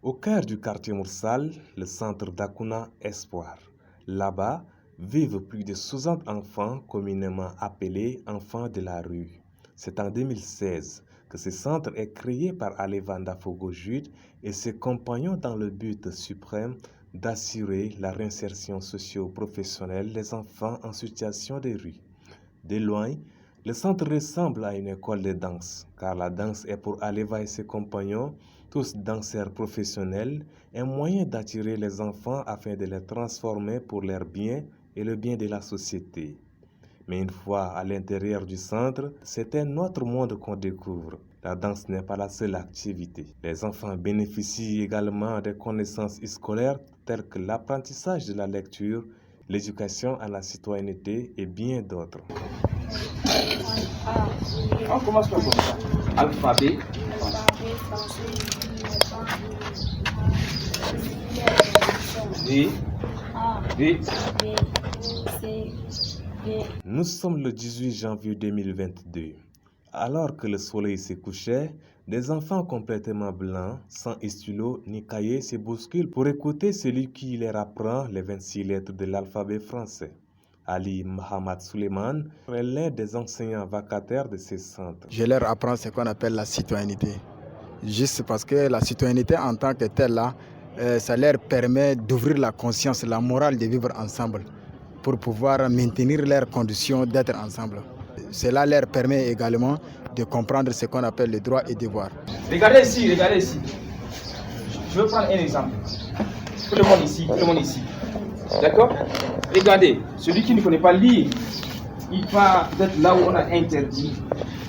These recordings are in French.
Au cœur du quartier Moursal, le centre d'Akouna Espoir. Là-bas, vivent plus de 60 enfants communément appelés enfants de la rue. C'est en 2016 que ce centre est créé par Aleva Ndafogo Jude et ses compagnons dans le but suprême d'assurer la réinsertion socio-professionnelle des enfants en situation de rue. De loin, le centre ressemble à une école de danse, car la danse est pour Aleva et ses compagnons, tous danseurs professionnels, un moyen d'attirer les enfants afin de les transformer pour leur bien et le bien de la société. Mais une fois à l'intérieur du centre, c'est un autre monde qu'on découvre. La danse n'est pas la seule activité. Les enfants bénéficient également des connaissances scolaires telles que l'apprentissage de la lecture, l'éducation à la citoyenneté et bien d'autres. On commence par comme ça. Alphabet. B. Nous sommes le 18 janvier 2022. Alors que le soleil se couchait, des enfants complètement blancs, sans stylo ni cahier, se bousculent pour écouter celui qui leur apprend les 26 lettres de l'alphabet français. Ali Mohamed Suleiman est l'un des enseignants vacataires de ce centre. Je leur apprends ce qu'on appelle la citoyenneté. Juste parce que la citoyenneté en tant que telle, là, ça leur permet d'ouvrir la conscience, la morale de vivre ensemble pour pouvoir maintenir leurs conditions d'être ensemble. Cela leur permet également de comprendre ce qu'on appelle les droits et devoirs. Regardez ici, regardez ici. Je veux prendre un exemple. Tout le monde ici. D'accord? Regardez, celui qui ne connaît pas lire, il va peut-être là où on a interdit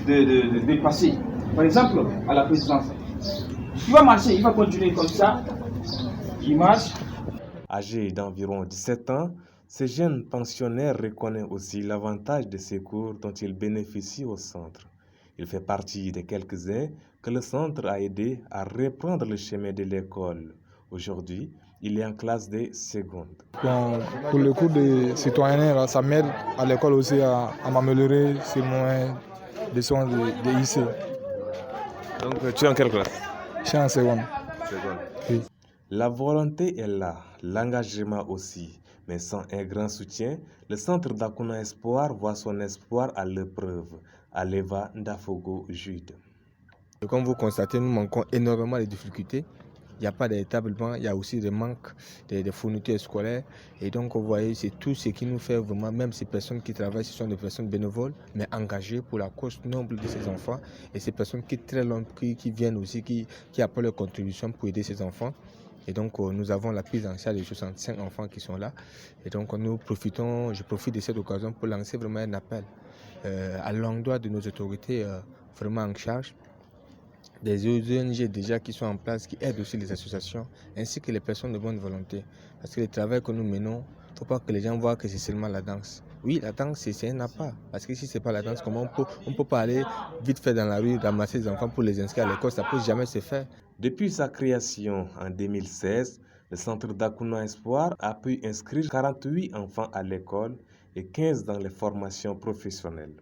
de passer. Par exemple, à la présidence. Il va marcher, il va continuer comme ça. Il marche. Âgé d'environ 17 ans, ce jeune pensionnaire reconnaît aussi l'avantage de ces cours dont il bénéficie au centre. Il fait partie des quelques-uns que le centre a aidé à reprendre le chemin de l'école. Aujourd'hui, il est en classe de seconde. Bon, pour le cours de citoyenneté, ça m'aide à l'école aussi à m'améliorer sur mon leçon de lycée. Donc, tu es en quelle classe? Je suis en seconde. Oui. La volonté est là, l'engagement aussi. Mais sans un grand soutien, le centre d'Akouna Espoir voit son espoir à l'épreuve. Aleva Ndafogo Jude. Comme vous constatez, nous manquons énormément de difficultés. Il n'y a pas d'établissements, il y a aussi des manques de fournitures scolaires. Et donc, vous voyez, c'est tout ce qui nous fait vraiment, même ces personnes qui travaillent, ce sont des personnes bénévoles, mais engagées pour la cause noble de ces enfants. Et ces personnes qui viennent aussi, qui apportent leur contribution pour aider ces enfants. Et donc, nous avons la prise en charge de 65 enfants qui sont là. Et donc, je profite de cette occasion pour lancer vraiment un appel à l'endroit de nos autorités vraiment en charge, des ONG déjà qui sont en place, qui aident aussi les associations, ainsi que les personnes de bonne volonté. Parce que le travail que nous menons, il ne faut pas que les gens voient que c'est seulement la danse. Oui, la danse, c'est un appât. Parce que si ce n'est pas la danse, comment on peut pas aller vite fait dans la rue, ramasser les enfants pour les inscrire à l'école, ça ne peut jamais se faire. Depuis sa création en 2016, le centre d'Akouna Espoir a pu inscrire 48 enfants à l'école et 15 dans les formations professionnelles.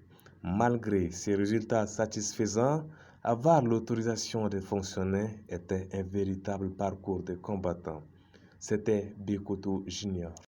Malgré ces résultats satisfaisants, avoir l'autorisation de fonctionner était un véritable parcours de combattant. C'était Bikoto Junior.